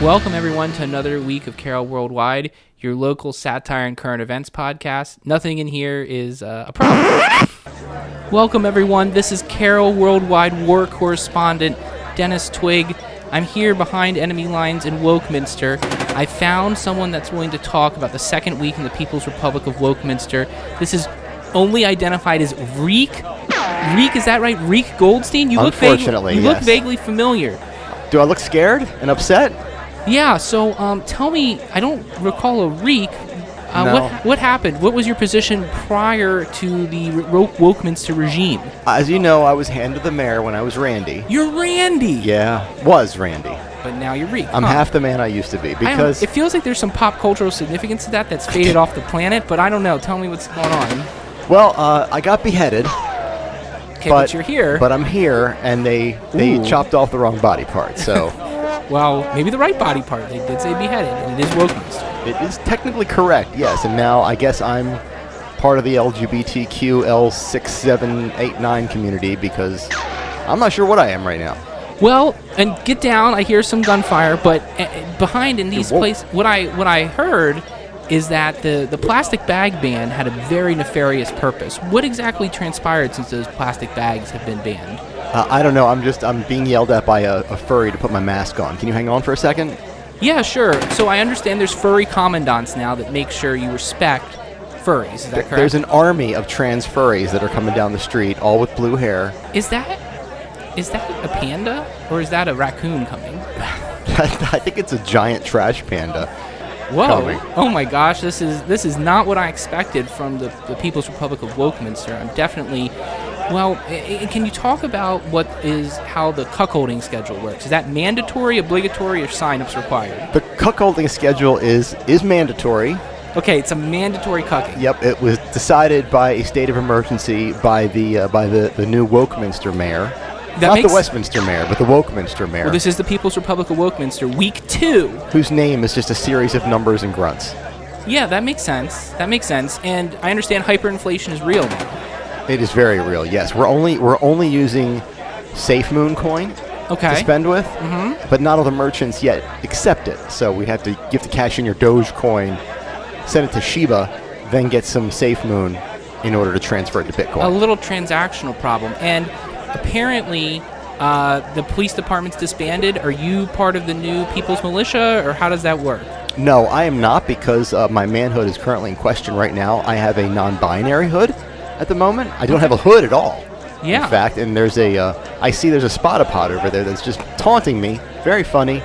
Welcome, everyone, to another week of Carroll Worldwide, your local satire and current events podcast. Nothing in here is a problem. Welcome, everyone. This is Carroll Worldwide war correspondent Dennis Twigg. I'm here behind enemy lines in Wokeminster. I found someone that's willing to talk about the second week in the People's Republic of Wokeminster. This is only identified as Reek. Reek, is that right? Reek Goldstein? You look vaguely familiar. Do I look scared and upset? Yeah, so tell me, I don't recall a Reek. No. What happened? What was your position prior to the Wokeminster regime? As you know, I was hand of the mayor when I was Randy. You're Randy! Yeah, was Randy. But now you're Reek. I'm half the man I used to be because... It feels like there's some pop cultural significance to that that's faded off the planet, but I don't know. Tell me what's going on. Well, I got beheaded. Okay, but you're here. But I'm here, and they chopped off the wrong body part, so... Well, maybe the right body part. They did say beheaded, and it is Wokeminster. It is technically correct, yes, and now I guess I'm part of the LGBTQ L6789 community because I'm not sure what I am right now. Well, and get down. I hear some gunfire, but behind in these places, what I heard is that the plastic bag ban had a very nefarious purpose. What exactly transpired since those plastic bags have been banned? I don't know. I'm being yelled at by a furry to put my mask on. Can you hang on for a second? Yeah, sure. So I understand there's furry commandants now that make sure you respect furries. Is that correct? There's an army of trans furries that are coming down the street, all with blue hair. Is that a panda or is that a raccoon coming? I think it's a giant trash panda. Whoa! Coming. Oh my gosh! This is not what I expected from the People's Republic of Wokeminster. I'm definitely. Well, can you talk about how the cuckolding schedule works? Is that mandatory, obligatory, or sign-ups required? The cuckolding schedule is mandatory. Okay, it's a mandatory cucking. Yep, it was decided by a state of emergency by the new Wokeminster mayor. Not the Westminster mayor, but the Wokeminster mayor. Well, this is the People's Republic of Wokeminster, week 2. Whose name is just a series of numbers and grunts. Yeah, that makes sense. And I understand hyperinflation is real now. It is very real, yes. We're only using Safe Moon coin to spend with, but not all the merchants yet accept it. So you have to cash in your Doge coin, send it to Shiba, then get some Safe Moon in order to transfer it to Bitcoin. A little transactional problem. And apparently the police department's disbanded. Are you part of the new People's Militia, or how does that work? No, I am not, because my manhood is currently in question right now. I have a non-binary hood at the moment. I don't have a hood at all. Yeah. In fact, and there's I see there's a spotapod over there that's just taunting me. Very funny.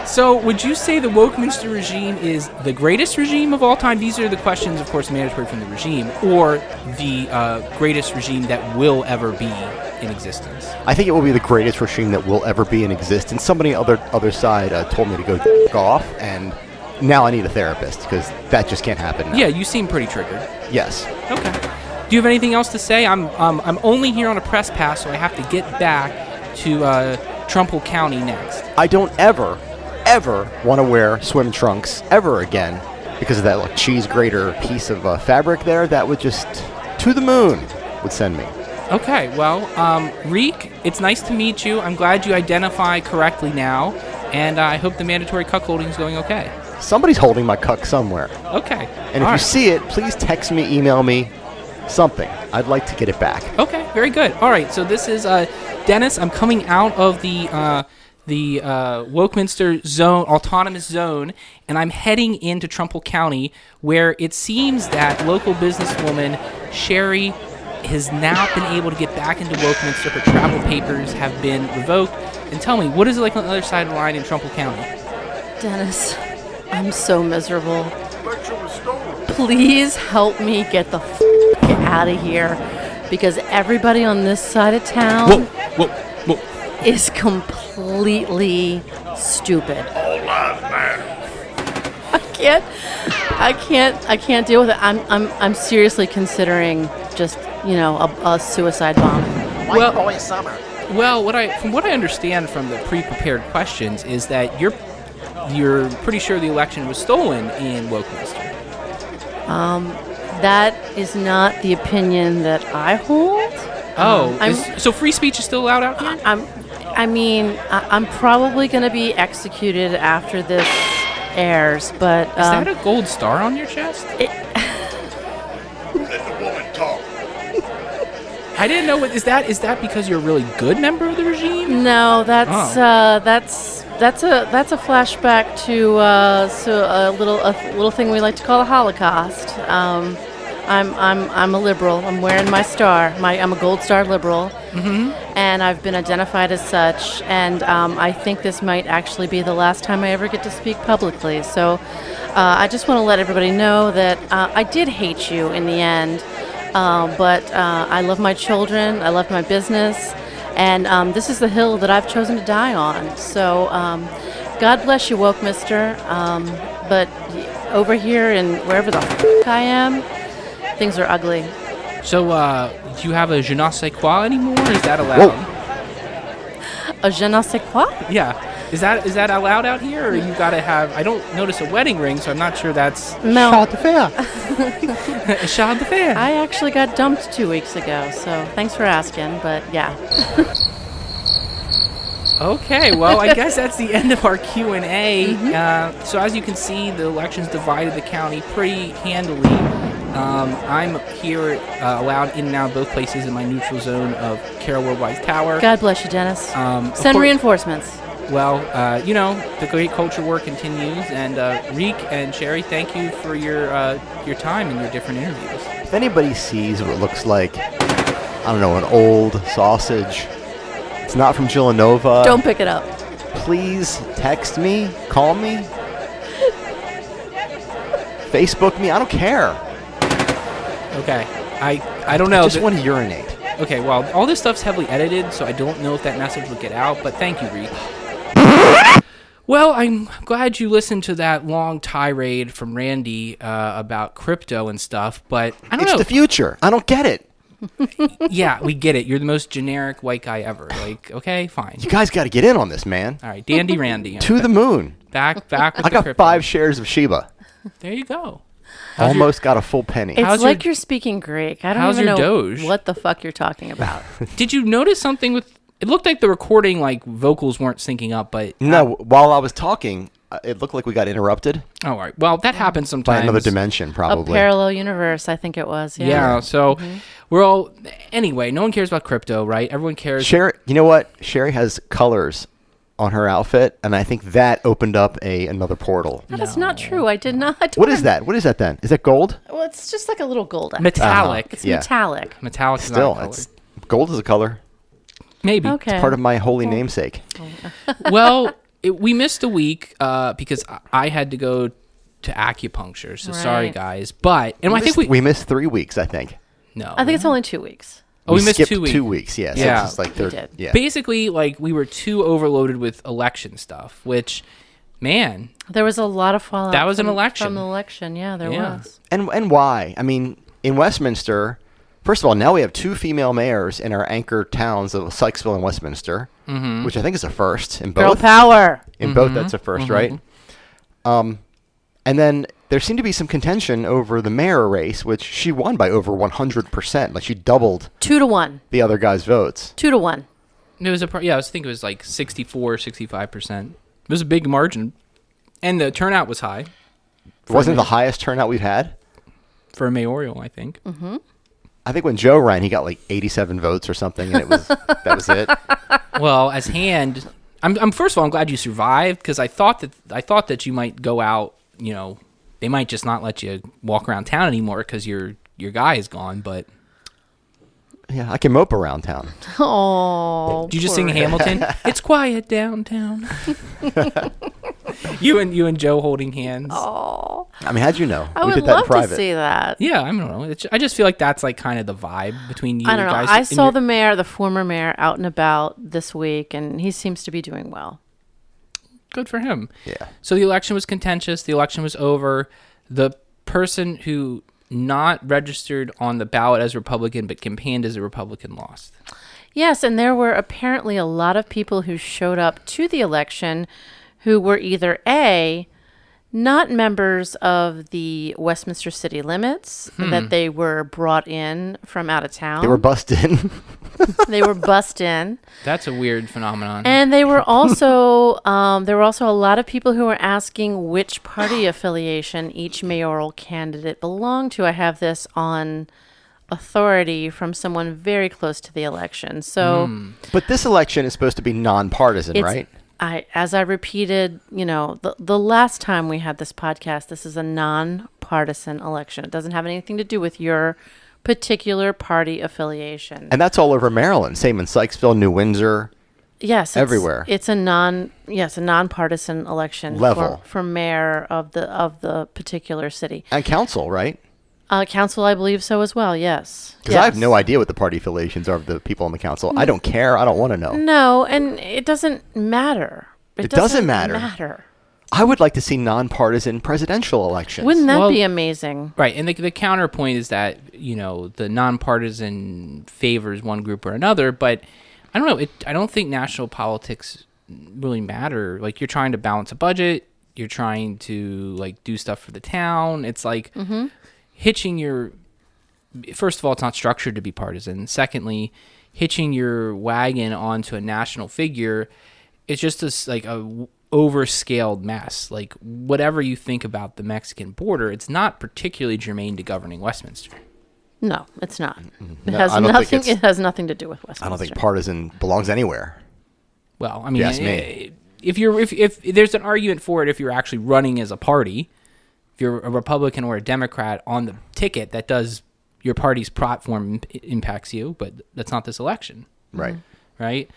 So, would you say the Wokeminster regime is the greatest regime of all time? These are the questions, of course, mandatory from the regime, or the greatest regime that will ever be in existence? I think it will be the greatest regime that will ever be in existence. Somebody on the other side told me to go off, and now I need a therapist because that just can't happen now. Yeah, you seem pretty triggered. Yes. Okay. Do you have anything else to say? I'm only here on a press pass, so I have to get back to Trumbull County next. I don't ever want to wear swim trunks ever again because of that cheese grater piece of fabric there. That would just to the moon would send me. Okay, well, Reek, it's nice to meet you. I'm glad you identify correctly now, and I hope the mandatory cuckolding is going okay. Somebody's holding my cuck somewhere. Okay. And if you see it, please text me, email me, something. I'd like to get it back. Okay, very good. All right, so this is Dennis. I'm coming out of the Wokeminster zone, autonomous zone, and I'm heading into Trumbull County, where it seems that local businesswoman Sherri has now been able to get back into Wokeminster. Her travel papers have been revoked. And tell me, what is it like on the other side of the line in Trumbull County? Dennis, I'm so miserable. Please help me get the out of here, because everybody on this side of town is completely stupid. I can't deal with it. I'm seriously considering just a suicide bomb. Well, from what I understand from the pre-prepared questions is that you're pretty sure the election was stolen in Wokeminster. That is not the opinion that I hold. So free speech is still allowed out here? I mean, I'm probably going to be executed after this airs, but... Is that a gold star on your chest? Let the woman talk. I didn't know. Is that because you're a really good member of the regime? No, that's a flashback to a little thing we like to call a Holocaust. I'm a liberal. I'm wearing my star. I'm a gold star liberal, and I've been identified as such. And I think this might actually be the last time I ever get to speak publicly. So I just want to let everybody know that I did hate you in the end, but I love my children. I love my business, and this is the hill that I've chosen to die on. So God bless you, woke mister. But over here and wherever the I am, things are ugly. So, do you have a je ne sais quoi anymore? Is that allowed? A je ne sais quoi? Yeah. Is that allowed out here, or you gotta have? I don't notice a wedding ring, so I'm not sure that's. No. Chard de fer. Chard de fer. I actually got dumped 2 weeks ago, so thanks for asking. But yeah. Okay, well, I guess that's the end of our Q&A. So as you can see, the elections divided the county pretty handily. I'm here allowed in and out of both places in my neutral zone of Carroll Worldwide Tower. God bless you, Dennis. Send reinforcements. Well, the great culture war continues, and Reek and Sherri, thank you for your time and your different interviews. If anybody sees what looks like, I don't know, an old sausage, it's not from Villanova. Don't pick it up. Please text me, call me, Facebook me. I don't care. Okay, I don't know. I just want to urinate. Okay, well, all this stuff's heavily edited, so I don't know if that message will get out, but thank you, Reek. Well, I'm glad you listened to that long tirade from Randy about crypto and stuff, but I don't know. It's the future. I don't get it. Yeah, we get it. You're the most generic white guy ever. Like, okay, fine. You guys got to get in on this, man. All right, Dandy Randy. To the moon. Back with I the got crypto. 5 shares of Shiba. There you go. Almost got a full penny. It's like you're speaking Greek. I don't how's even know your Doge? what the fuck you're talking about. Did you notice something with... It looked like the recording, like, vocals weren't syncing up, but... No, while I was talking, it looked like we got interrupted. Oh, all right. Well, that happens sometimes. By another dimension, probably. A parallel universe, I think it was. Yeah, so we're all... Anyway, no one cares about crypto, right? Everyone cares... Sherri, you know what? Sherri has colors on her outfit, and I think that opened up another portal. That is not true. I did not. What is that? What is that then? Is that gold? Well, it's just like a little gold. Metallic. It's Yeah. metallic. Metallic is Still, not a it's gold is a color. Maybe. Okay. Part of my holy namesake. Well, we missed a week because I had to go to acupuncture. So sorry, Right. guys. But I think we missed 3 weeks, I think. No. I think it's only 2 weeks. Oh, we missed skipped 2 weeks. 2 weeks, yeah. So Yeah. it's just like We did. yeah. Basically, like, we were too overloaded with election stuff, which, man, There was a lot of fallout. That was an election. From the election, yeah, there Yeah. was. And why? I mean, in Westminster, first of all, now we have 2 female mayors in our anchor towns of Sykesville and Westminster, which I think is a first in both. Girl power. In both, that's a first, right? And then there seemed to be some contention over the mayor race, which she won by over 100%. Like, she doubled 2-1. the other guy's votes. 2-1. it was I think it was like 64, 65%. It was a big margin. And the turnout was high. It wasn't the highest turnout we've had. For a mayoral, I think. I think when Joe ran, he got like 87 votes or something, and that was it. Well, as hand, I'm first of all, I'm glad you survived, because I thought that you might go out. You know, they might just not let you walk around town anymore because your guy is gone. But Yeah, I can mope around town. Oh. did you just sing Hamilton? It's quiet downtown. you and Joe holding hands. Oh. I mean, how'd you know? I We would did that in love to private. see that. Yeah, I don't know. I just feel like that's like kind of the vibe between you I don't know. guys. I And saw you're- the former mayor, out and about this week, and he seems to be doing well. Good for him. Yeah. So the election was contentious. The election was over. The person who not registered on the ballot as Republican but campaigned as a Republican lost. Yes, and there were apparently a lot of people who showed up to the election who were either A, Not members of the Westminster city limits, that they were brought in from out of town. They were bussed in. They were bussed in. That's a weird phenomenon. And they were also, there were also a lot of people who were asking which party affiliation each mayoral candidate belonged to. I have this on authority from someone very close to the election. So, But this election is supposed to be nonpartisan, right? As I repeated, the last time we had this podcast, this is a nonpartisan election. It doesn't have anything to do with your particular party affiliation. And that's all over Maryland. Same in Sykesville, New Windsor. Yes, everywhere. It's a nonpartisan election level for mayor of the particular city and council, right? Council, I believe so as well. Yes, because I have no idea what the party affiliations are of the people on the council. I don't care. I don't want to know. No, and it doesn't matter. It doesn't matter. I would like to see nonpartisan presidential elections. Wouldn't that be amazing? Right, and the counterpoint is that the nonpartisan favors one group or another, but I don't know. I don't think national politics really matter. Like, you're trying to balance a budget. You're trying to do stuff for the town. It's like hitching your. First of all, it's not structured to be partisan. Secondly, hitching your wagon onto a national figure, it's just this a overscaled mess. Like, whatever you think about the Mexican border, it's not particularly germane to governing Westminster. No, it's not. It has nothing. It has nothing to do with Westminster. I don't think partisan belongs anywhere. Well, I mean, if there's an argument for it, if you're actually running as a party, if you're a Republican or a Democrat on the ticket, that does your party's platform impacts you, but that's not this election, right? Right.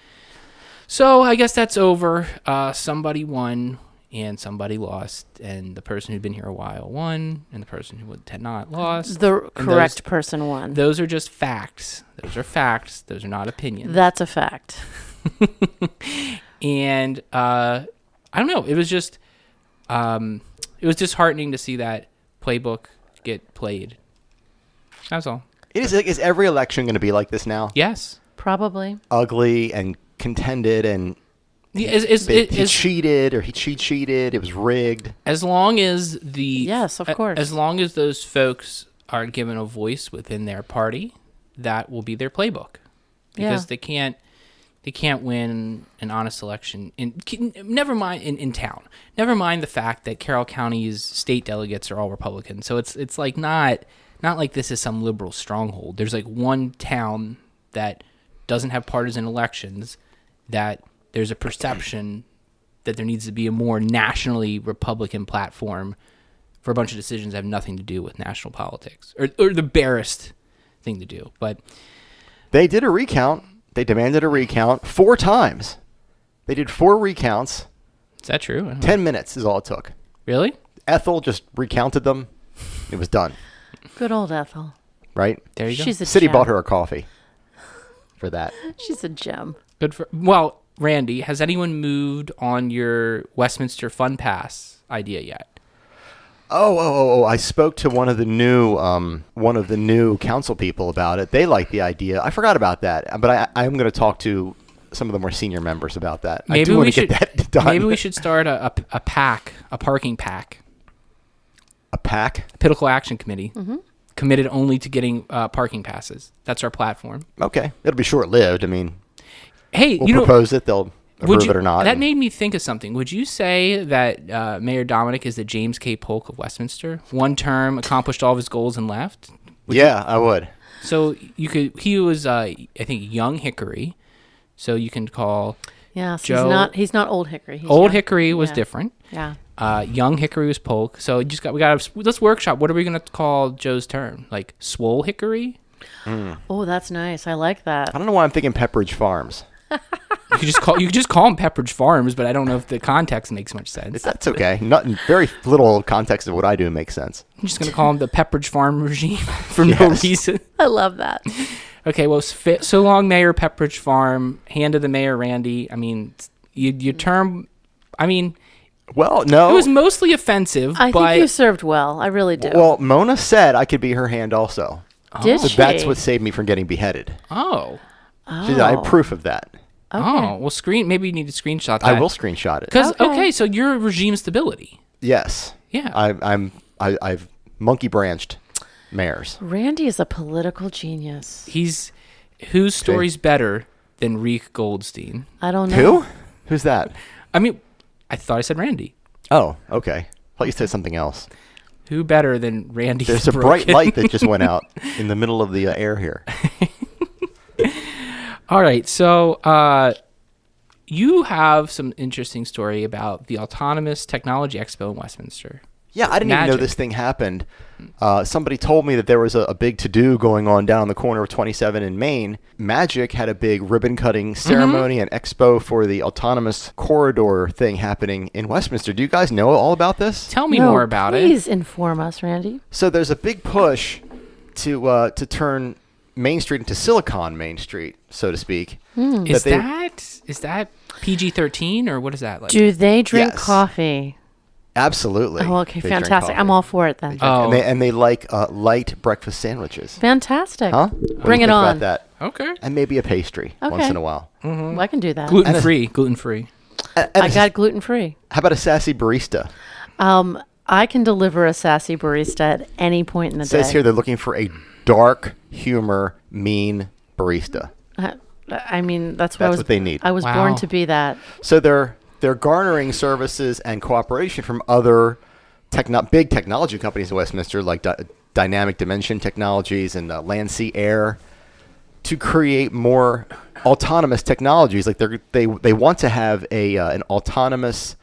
So I guess that's over. Somebody won and somebody lost, and the person who'd been here a while won, and the person who had not lost. The correct person won. Those are just facts. Those are facts. Those are not opinions. That's a fact. And I don't know. It was just disheartening to see that playbook get played. That's all. Is every election going to be like this now? Yes. Probably. Ugly and contended and he cheated or he cheated. It was rigged. As long as yes, of course. As long as those folks are given a voice within their party, that will be their playbook, because they can't win an honest election never mind in town. Never mind the fact that Carroll County's state delegates are all Republican. So it's like not like this is some liberal stronghold. There's one town that doesn't have partisan elections, that there's a perception that there needs to be a more nationally Republican platform for a bunch of decisions that have nothing to do with national politics, or the barest thing to do. But they did a recount. They demanded a recount 4 times. They did 4 recounts. Is that true? 10 minutes is all it took. Really? Ethel just recounted them. It was done. Good old Ethel. Right? There you go. She's a City gem. bought her a coffee for that. She's a gem. Well, Randy, has anyone moved on your Westminster Fun Pass idea yet? Oh! I spoke to one of the new council people about it. They like the idea. I forgot about that, but I'm going to talk to some of the more senior members about that. Maybe I do want to get that done. Maybe we should start a parking pack. A pack? A political action committee. Mm-hmm. Committed only to getting parking passes. That's our platform. Okay. It'll be short-lived. I mean, hey, we'll propose it. They'll approve it or not. That made me think of something. Would you say that Mayor Dominic is the James K. Polk of Westminster? One term, accomplished all of his goals, and left? I would. So you could. He was, I think, Young Hickory. So you can call. Yes, Joe. He's not Old Hickory. Old young. Hickory was different. Yeah. Young Hickory was Polk. So let's workshop. What are we gonna call Joe's term? Like Swole Hickory? Oh, that's nice. I like that. I don't know why I'm thinking Pepperidge Farms. You could just call them Pepperidge Farms, but I don't know if the context makes much sense. That's okay. Very little context of what I do makes sense. I'm just gonna call them the Pepperidge Farm regime for no reason. I love that. Okay, well, so long, Mayor Pepperidge Farm. Hand to the mayor, Randy. I mean, your term. I mean. Well, no. It was mostly offensive. I think you served well. I really do. Well, Mona said I could be her hand also. Did so she? That's what saved me from getting beheaded. Oh. She said I have proof of that. Okay. Oh, well, maybe you need to screenshot that. I will screenshot it. Because, okay, so you're regime stability. Yes. Yeah. I've monkey branched mayors. Randy is a political genius. Whose story's better than Reek Goldstein? I don't know. Who? Who's that? I mean, I thought I said Randy. Oh, okay. I thought you said something else. Who better than Randy? There's a bright light that just went out in the middle of the air here. All right, so you have some interesting story about the Autonomous Technology Expo in Westminster. Yeah, I didn't even know this thing happened. Somebody told me that there was a big to-do going on down on the corner of 27 in Maine. Magic had a big ribbon-cutting ceremony and expo for the autonomous corridor thing happening in Westminster. Do you guys know all about this? Tell me more about it. Please inform us, Randy. So there's a big push to turn Main Street into Silicon Main Street, so to speak. Is that PG-13 or what is that like? Do they drink coffee? Absolutely. Oh, okay, fantastic. I'm all for it then. Oh. And they like light breakfast sandwiches. Fantastic. Huh? Bring it on. About that? Okay. And maybe a pastry once in a while. Well, I can do that. Gluten-free. I got gluten-free. How about a sassy barista? I can deliver a sassy barista at any point in the day. It says here they're looking for a dark humor, mean barista. I mean, that's what they need. I was born to be that. So they're garnering services and cooperation from other big technology companies in Westminster, like Dynamic Dimension Technologies and Land Sea Air, to create more autonomous technologies. Like they want to have an autonomous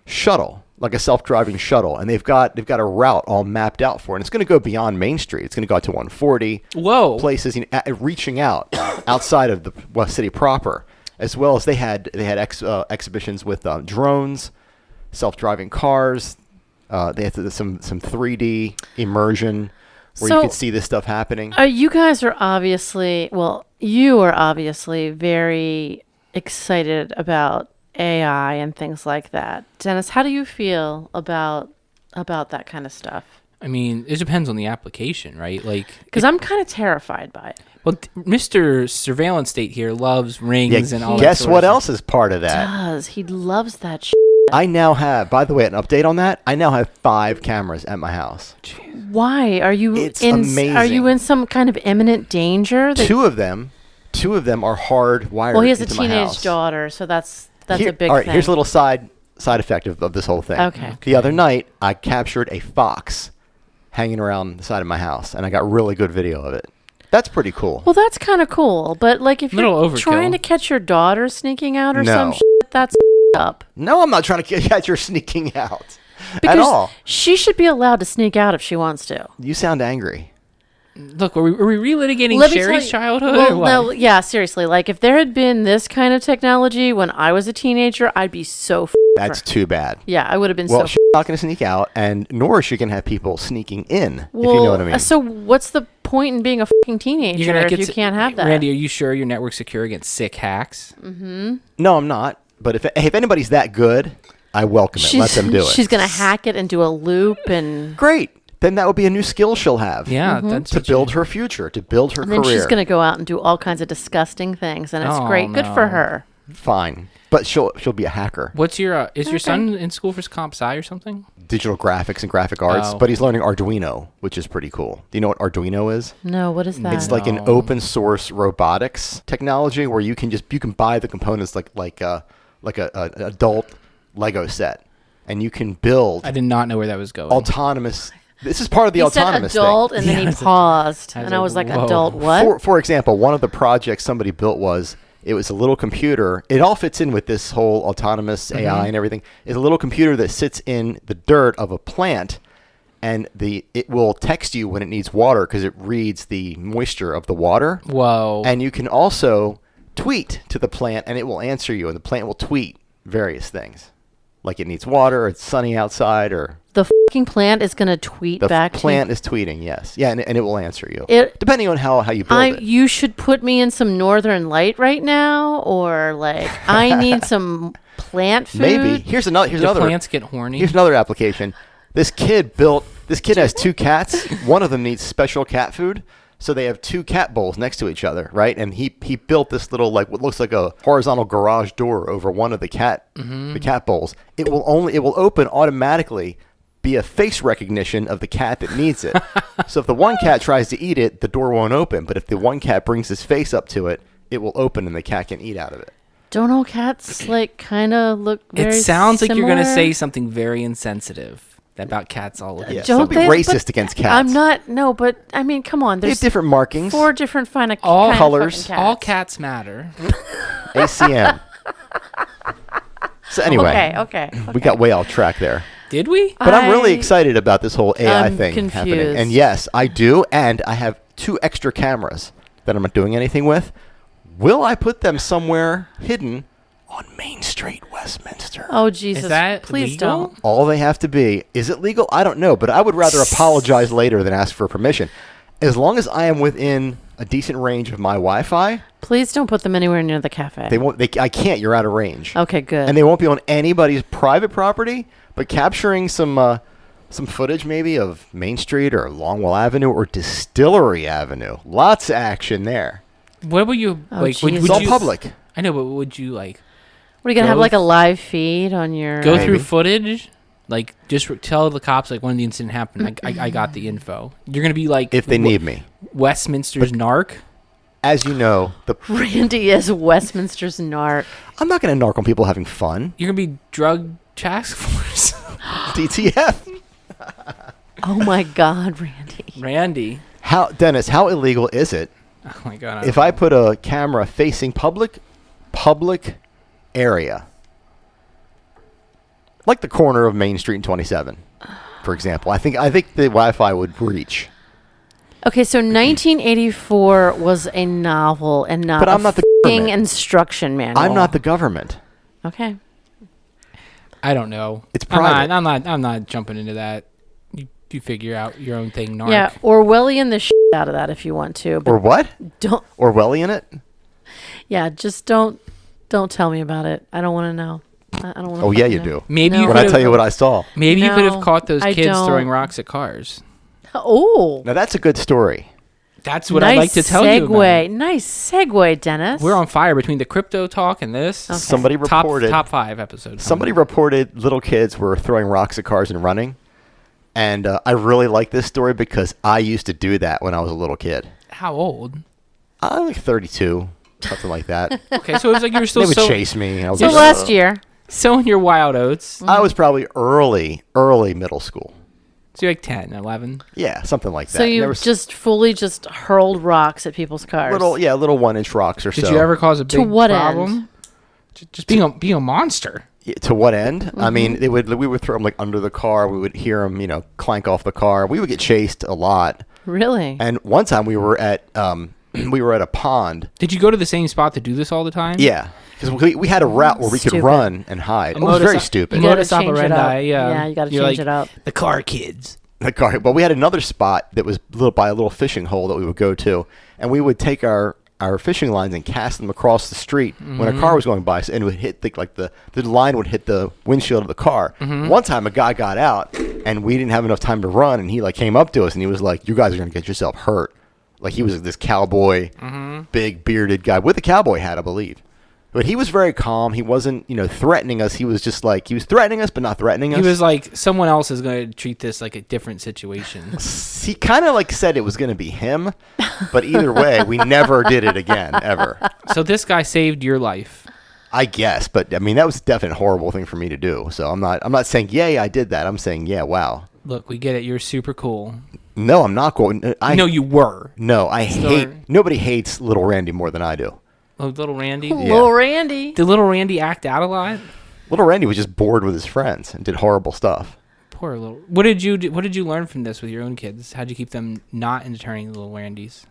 shuttle, like a self-driving shuttle, and they've got a route all mapped out for it. And it's going to go beyond Main Street. It's going to go out to 140. Whoa! Places reaching out outside of the West City proper. As well as they had exhibitions with drones, self-driving cars. They had some 3D immersion where you could see this stuff happening. You guys are obviously very excited about AI and things like that. Dennis, how do you feel about that kind of stuff? I mean, it depends on the application, right? Like, because I'm kind of terrified by it. Well, Mr. Surveillance State here loves rings and all that. Guess what else is part of that? He loves that shit. I now have, by the way, an update on that. I now have 5 cameras at my house. Why are you? It's amazing. Are you in some kind of imminent danger? Two of them are hardwired. Well, he has a into my teenage house. daughter, so that's a big thing. All right, here's a little side effect of this whole thing. Okay. The other night, I captured a fox hanging around the side of my house, and I got really good video of it. That's pretty cool. Well, that's kind of cool, but like if you're trying to catch your daughter sneaking out or some shit, that's up. No, I'm not trying to catch her sneaking out because at all. She should be allowed to sneak out if she wants to. You sound angry. Look, are we relitigating Sherri's childhood? Well, no, yeah, seriously. Like, if there had been this kind of technology when I was a teenager, I'd be so That's too bad. Yeah, I would have been she's not going to sneak out, and nor is she going to have people sneaking in, if you know what I mean. So what's the point in being a fucking teenager if you can't have that? Randy, are you sure your network's secure against sick hacks? Mm-hmm. No, I'm not. But if anybody's that good, I welcome it. Let them do it. She's going to hack it and do a loop and... Great. Then that would be a new skill she'll have. Yeah, that's to build her future, to build her career. And then she's going to go out and do all kinds of disgusting things, and it's great. Good for her. Fine, but she'll be a hacker. What's your your son in school for comp sci or something? Digital graphics and graphic arts, but he's learning Arduino, which is pretty cool. Do you know what Arduino is? No, what is that? It's like an open source robotics technology where you can buy the components like a adult Lego set, and you can build. I did not know where that was going. Autonomous. This is part of the autonomous said adult, thing. And then he paused, and I was like, whoa. adult what? For example, one of the projects somebody built was a little computer. It all fits in with this whole autonomous AI and everything. It's a little computer that sits in the dirt of a plant, and it will text you when it needs water because it reads the moisture of the water. Whoa. And you can also tweet to the plant, and it will answer you, and the plant will tweet various things. Like it needs water, or it's sunny outside, or... The fucking plant is going to tweet back to you? The plant is tweeting, yes. Yeah, and it will answer you. Depending on how you build it. You should put me in some Northern Light right now, or like, I need some plant food. Maybe. Here's another... plants get horny. Here's another application. This kid has 2 cats. One of them needs special cat food. So they have 2 cat bowls next to each other, right? And he built this little, like, what looks like a horizontal garage door over one of the cat bowls. It will open automatically be a face recognition of the cat that needs it. So if the one cat tries to eat it, the door won't open. But if the one cat brings his face up to it, it will open and the cat can eat out of it. Don't all cats like kind of look very It sounds like you're going to similar? say something very insensitive about cats all over. Yeah, Don't don't be they? racist But against cats. I'm not. No, but I mean, come on. They There's have different markings. 4 different kind of colors. Cats. All cats matter. ACM. So anyway, Okay. we got way off track there. Did we? But I'm really I- excited about this whole AI I'm thing happening. confused. And yes, I do. And I have 2 extra cameras that I'm not doing anything with. Will I put them somewhere hidden on Main St Westminster? Oh Jesus! Is that Please legal? don't. All they have to be. Is it legal? I don't know. But I would rather apologize later than ask for permission. As long as I am within a decent range of my Wi-Fi, Please don't put them anywhere near the cafe. they won't. I can't. You're out of range. Okay, good. And they won't be on anybody's private property, but capturing some footage maybe of Main Street or Longwell Avenue or Distillery Avenue. Lots of action there. What would you Oh, like? geez. Would It's all you, public. I know, but would you like What are you gonna have go like a live feed on your? go Maybe. through footage? Like, just tell the cops like when the incident happened. Like, I got the info. You're gonna be like If they need me. Westminster's narc. As you know, Randy is Westminster's narc. I'm not going to narc on people having fun. You're gonna be drug task force. DTF. Oh my God, Randy. Randy. Dennis, how illegal is it Oh my god. if I put a camera facing public area? Like the corner of Main Street and 27, for example. I think the Wi-Fi would reach. Okay, so 1984 was a novel and not But a I'm not the f***ing government. instruction manual. I'm not the government. Okay. I don't know. It's private. I'm not jumping into that. You figure out your own thing, narc. Yeah, Orwellian the shit out of that if you want to, but Or what? don't. Orwellian it? Yeah, just don't tell me about it. I don't want to know. I don't want to. Oh, yeah, you do. Maybe No. you When I could've- tell you what I saw. Maybe you could have No, caught those I kids don't. throwing rocks at cars. Oh, Now, that's a good story. That's what nice I'd like to tell you segue. about. Nice segue, Dennis. We're on fire between the crypto talk and this. Okay. Somebody reported. top 5 episodes. Somebody reported little kids were throwing rocks at cars and running. And I really like this story because I used to do that when I was a little kid. How old? I was like 32, something like that. Okay, so it was like you were still They would so chase me. I was so like, last year. sowing your wild oats. I was probably early middle school. So you're like 10, 11. Yeah, something like that. So And you there was just fully just hurled rocks at people's cars. little 1-inch rocks or Did so. you ever cause a To big what problem? end? Just being a monster. Yeah, to what end? I Mm-hmm. mean, we would throw them like under the car. We would hear them, clank off the car. We would get chased a lot. Really? And one time we were at a pond. Did you go to the same spot to do this all the time? Yeah, because we had a route where we could Stupid. run and hide. It was very stupid. You gotta Modus change it up. operandi, Yeah, you gotta You're change like, it up. The car kids. The car. But we had another spot that was by a little fishing hole that we would go to, and we would take our fishing lines and cast them across the street when a car was going by, and it would hit the line would hit the windshield of the car. One time, a guy got out, and we didn't have enough time to run, and he came up to us, and he was like, "You guys are gonna get yourself hurt." Like he was this cowboy, big bearded guy with a cowboy hat, I believe. But he was very calm. He wasn't, threatening us. He was just he was threatening us, but not threatening us. He was like, someone else is going to treat this like a different situation. He kind of said it was going to be him, but either way, we never did it again, ever. So this guy saved your life. I guess, but I mean that was a definite horrible thing for me to do. So I'm not saying yay I did that. I'm saying yeah, wow. Look, we get it. You're super cool. No, I'm not going. No, you were. No, I hate. Nobody hates little Randy more than I do. Oh, little Randy. Little Randy. Did little Randy act out a lot? Little Randy was just bored with his friends and did horrible stuff. Poor little. What did you do? What did you learn from this with your own kids? How'd you keep them not into turning little Randys?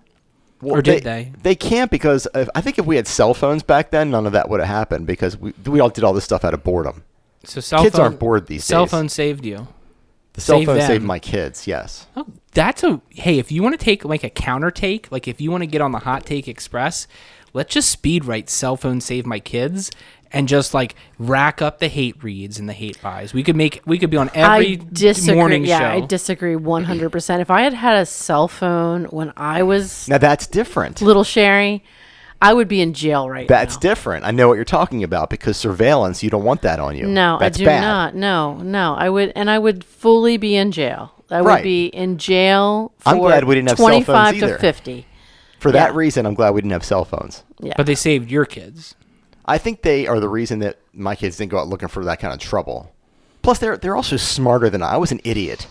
Well, Or did they? They can't because I think if we had cell phones back then, none of that would have happened because we all did all this stuff out of boardom. So cell Kids phone, aren't bored these Cell days. phone saved you. The cell Save phone them. saved my kids. Yes. Oh, hey, if you want to take like a counter take, like if you want to get on the hot take express, let's just speed write cell phone save my kids and just rack up the hate reads and the hate buys. We could be on every morning show. Yeah, I disagree 100%. If I had had a cell phone when I was Now that's different. little Sherri, I would be in jail right now. That's different. I know what you're talking about because surveillance, you don't want that on you. No, That's I do bad. not. No. I would fully be in jail. I would be in jail for I'm glad we didn't have cell phones 25 either. to 50. For that reason, I'm glad we didn't have cell phones. Yeah. But they saved your kids. I think they are the reason that my kids didn't go out looking for that kind of trouble. Plus, they're also smarter than I was. An idiot.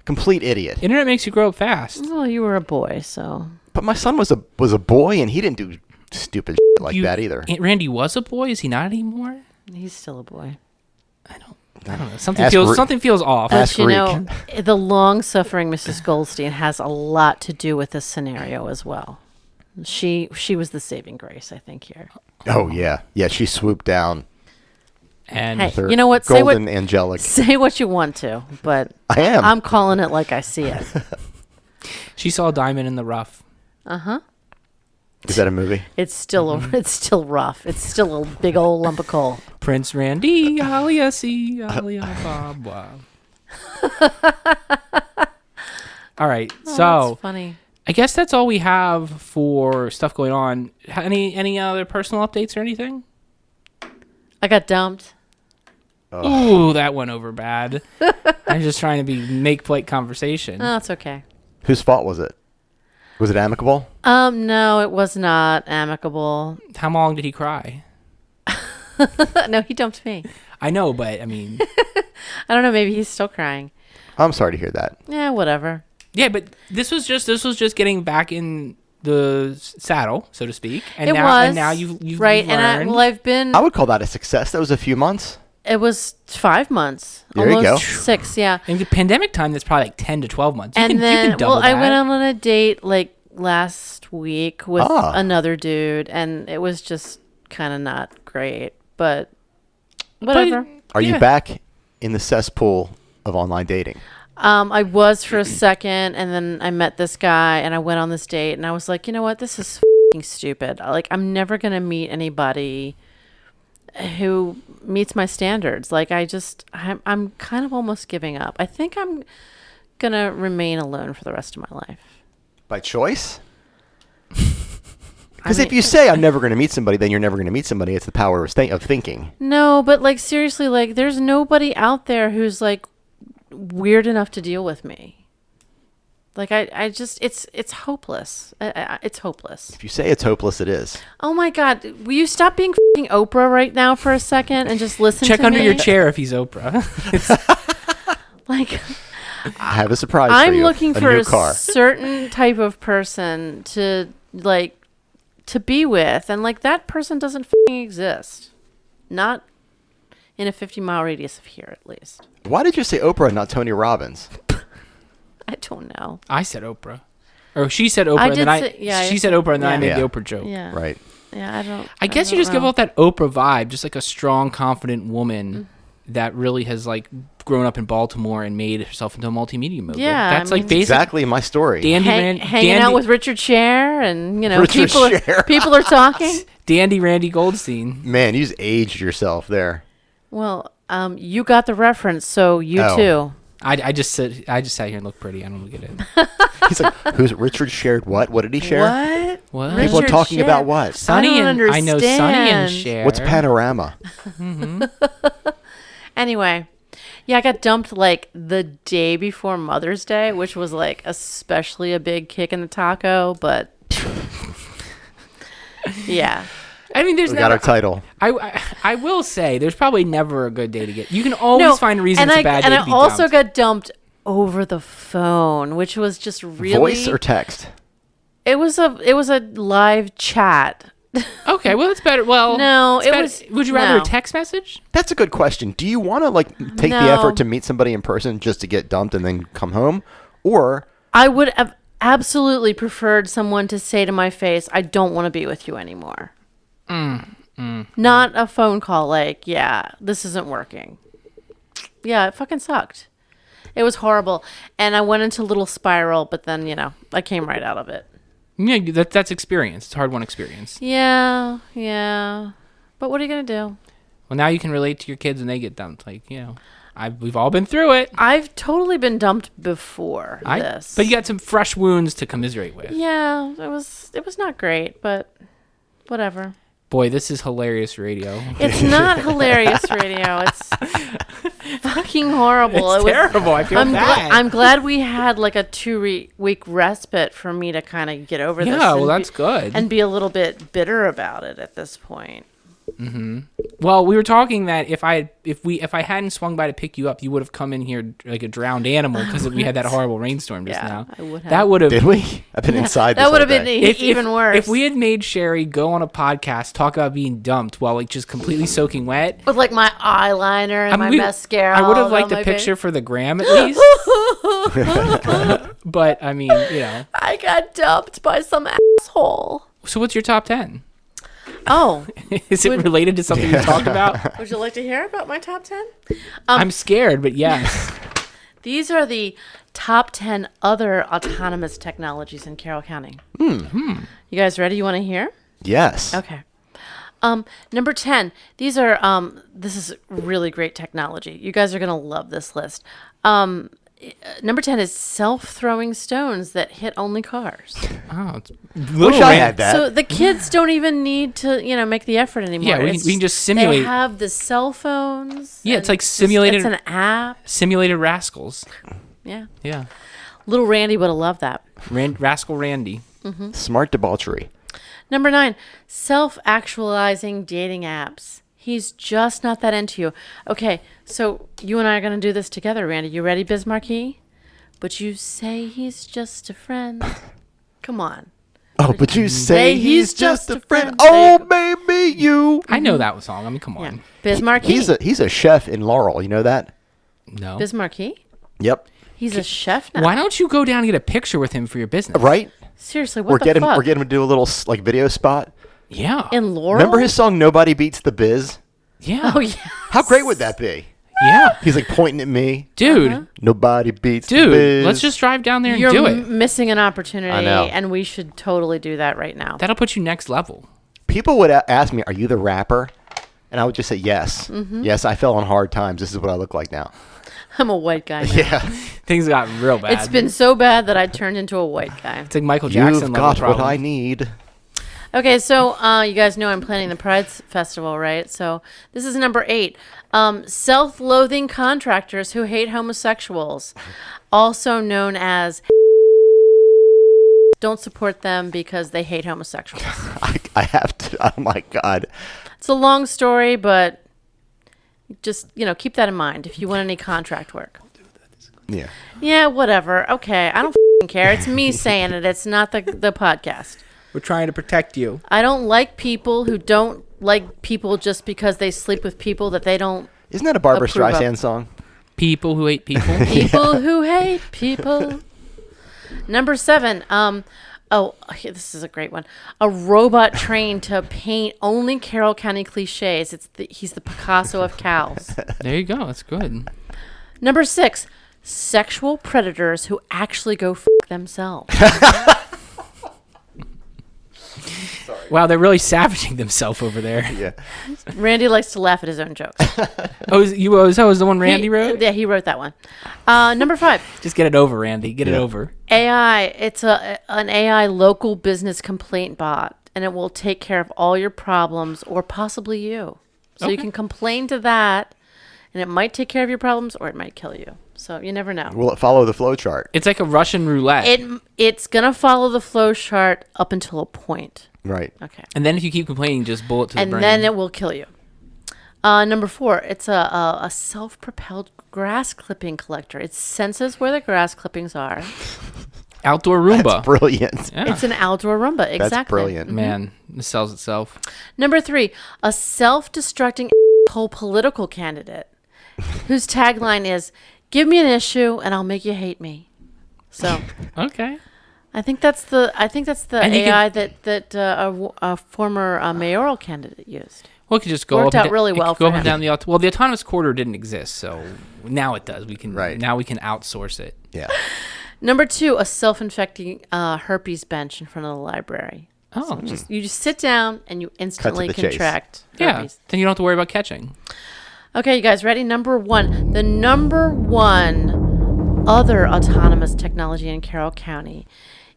Complete idiot. Internet makes you grow up fast. Well, you were a boy, so. But my son was a boy, and he didn't do stupid shit like that either. Aunt Randy was a boy. Is he not anymore? He's still a boy. I don't know. Something feels off. Ask But, you Reek. know, the long-suffering Mrs. Goldstein has a lot to do with this scenario as well. She was the saving grace, I think, here. Oh, yeah. Yeah, she swooped down. And Hey, Her you know what? golden angelic. Say what you want to, but I am. I'm calling it like I see it. she saw a diamond in the rough. Uh-huh. Is that a movie? It's still rough. It's still a big old lump of coal. Prince Randy, Aliasi, Alibaba. All right, so That's funny. I guess that's all we have for stuff going on. Any other personal updates or anything? I got dumped. Ooh, that went over bad. I'm just trying to make polite conversation. Oh, it's okay. Whose fault was it? Was it amicable? No, it was not amicable. How long did he cry? No, he dumped me. I know, but I mean, I don't know. Maybe he's still crying. I'm sorry to hear that. Yeah, whatever. yeah, but this was just getting back in the saddle, so to speak. And It now, was. And now you've right. learned. And I've been. I would call that a success. That was a few months. It was 5 months. There you Almost go. 6, yeah. In the pandemic time, that's probably like 10 to 12 months. You And can then, double that. I went on a date like last week with another dude, and it was just kind of not great. But whatever. Are you back in the cesspool of online dating? I was for a second, and then I met this guy, and I went on this date, and I was like, you know what? This is f***ing stupid. Like, I'm never gonna meet anybody who meets my standards. Like, I'm kind of almost giving up. I think I'm gonna remain alone for the rest of my life. By choice? Because if you say I'm never going to meet somebody, then you're never going to meet somebody. It's the power of thinking. No, but like seriously, like there's nobody out there who's like weird enough to deal with me. Like I just it's hopeless. It's hopeless. If you say it's hopeless, it is. Oh my God, will you stop being f***ing Oprah right now for a second and just listen Check to under me? your chair if he's Oprah. Like, I have a surprise for I'm you. looking for new a car. certain type of person to be with, and like that person doesn't f***ing exist. Not in a 50-mile radius of here, at least. Why did you say Oprah and not Tony Robbins? I don't know. I said Oprah. Or she said Oprah, and then she said Oprah, and then I made the Oprah joke. Yeah. Right. Yeah, I guess you just give off that Oprah vibe, just like a strong, confident woman that really has like grown up in Baltimore and made herself into a multimedia mogul. Yeah, that's like basically exactly my story. hanging out with Richard Scher, and Richard Scher. people are talking. Dandy Randy Goldstein. Man, you just aged yourself there. Well, you got the reference, so you too. I just sat here and looked pretty. I don't get it. He's like, who's Richard shared what? What did he share? What? What? People are Richard talking Scher. about what? Sonny I and don't I know Sonny and understand. Cher. What's Panorama? Anyway, yeah, I got dumped like the day before Mother's Day, which was like especially a big kick in the taco, but yeah. I mean, We got our title. I will say there's probably never a good day to get. You can always find reasons and a bad day and to I be also dumped. got dumped over the phone, which was just really Voice or text? It was a live chat. Okay, well, it's better. Well, No, it's it better. was- Would you rather no. a text message? That's a good question. Do you want to take the No. effort to meet somebody in person just to get dumped and then come home? Or I would have absolutely preferred someone to say to my face, "I don't want to be with you anymore." Not a phone call like, "Yeah, this isn't working." Yeah, it fucking sucked. It was horrible. And I went into a little spiral, but then, I came right out of it. Yeah, that's experience. It's a hard-won experience. Yeah. But what are you going to do? Well, now you can relate to your kids when they get dumped. Like, we've all been through it. I've totally been dumped before this. But you got some fresh wounds to commiserate with. Yeah, it was not great, but whatever. Boy, this is hilarious radio. It's not hilarious radio. It's fucking horrible. It's terrible. I feel bad. I'm glad we had like a 2-week respite for me to kind of get over this. Yeah, well, that's good. And be a little bit bitter about it at this point. Mm-hmm. Well, we were talking that if I hadn't swung by to pick you up, you would have come in here like a drowned animal because we had that horrible rainstorm just now. I would have. That would have. Did we? I've been inside. That would have been even worse. If we had made Sherri go on a podcast talk about being dumped while like just completely soaking wet with like my eyeliner and my mascara, I would have liked a picture for the gram at least. But I mean, I got dumped by some asshole. So what's your top 10? Oh. Is it related to something you talked about? Would you like to hear about my top 10? I'm scared, but yes. These are the top 10 other autonomous technologies in Carroll County. You guys ready? You want to hear? Yes. Okay. Number 10. These are, this is really great technology. You guys are going to love this list. Number 10 is self-throwing stones that hit only cars. Oh, wish I had that. So the kids don't even need to, make the effort anymore. Yeah, we can just simulate. They have the cell phones. Yeah, it's like simulated. It's an app. Simulated rascals. Yeah. Yeah. Little Randy would have loved that. Rascal Randy. Mm-hmm. Smart debauchery. Number 9, self-actualizing dating apps. He's just not that into you. Okay, so you and I are going to do this together, Randy. You ready, Bismarcky? But you say he's just a friend. Come on. Oh, but you say he's just a friend. Oh, baby, you. I know that song. I mean, come on. Yeah. Bismarcky? He's a chef in Laurel. You know that? No. Bismarcky? Yep. He's a chef now. Why don't you go down and get a picture with him for your business? Right? Seriously, what the fuck? We're getting him to do a little video spot. Yeah. In Laurel? Remember his song "Nobody Beats the Biz"? Yeah. Oh, yeah. How great would that be? Yeah. He's like pointing at me. Dude. Nobody beats the biz. Let's just drive down there and You're do it. missing an opportunity, I know. and we should totally do that right now. That'll put you next level. People would ask me, "Are you the rapper?" And I would just say, "Yes, yes. I fell on hard times. This is what I look like now." I'm a white guy now. Yeah. Things got real bad. It's been so bad that I turned into a white guy. It's like Michael Jackson You've level got problem. what I need. Okay, so you guys know I'm planning the Pride Festival, right? So this is number 8. Self-loathing contractors who hate homosexuals, also known as don't support them because they hate homosexuals. I have to. Oh, my God. It's a long story, but just, keep that in mind if you want any contract work. Yeah. Yeah, whatever. Okay, I don't f***ing care. It's me saying it. It's not the podcast. We're trying to protect you. I don't like people who don't like people just because they sleep with people that they don't. Isn't that a Barbara approve of. Streisand song? People who hate people. People who hate people. Number 7. This is a great one. A robot trained to paint only Carroll County cliches. He's the Picasso of cows. There you go. That's good. Number 6. Sexual predators who actually go f*** themselves. Wow, they're really savaging themselves over there. Yeah. Randy likes to laugh at his own jokes. Was the one Randy wrote? Yeah, he wrote that one. Number 5. Just get it over, Randy. Get it over. AI. It's an AI local business complaint bot, and it will take care of all your problems or possibly you. So you can complain to that, and it might take care of your problems or it might kill you. So you never know. Will it follow the flow chart? It's like a Russian roulette. It's going to follow the flow chart up until a point. Right. Okay. And then if you keep complaining, just bullet to the brain. And then it will kill you. Number 4, it's a self-propelled grass clipping collector. It senses where the grass clippings are. Outdoor Roomba. That's brilliant. Yeah. It's an outdoor Roomba. Exactly. That's brilliant. Man, this sells itself. Number 3, a self-destructing political candidate whose tagline is, "Give me an issue and I'll make you hate me." So, Okay. I think that's the AI that a former mayoral candidate used. Well, it could just go Worked up out really well go for up and him. down the well, the autonomous corridor didn't exist, so now it does. Right. Now we can outsource it. Yeah. Number 2, a self-infecting herpes bench in front of the library. Oh, You just sit down and you instantly the chase. contract yeah. herpes. Then you don't have to worry about catching. Okay, you guys ready? Number 1. The number 1 other autonomous technology in Carroll County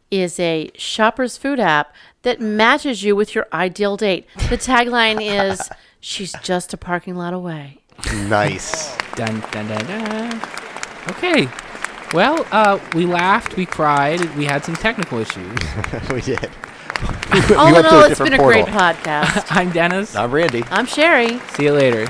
is a shopper's food app that matches you with your ideal date. The tagline is, "She's just a parking lot away." Nice. Dun, dun, dun, dun. Okay. Well, we laughed, we cried, we had some technical issues. We did. All in all, it's been a great podcast. I'm Dennis. I'm Randy. I'm Sherri. See you later.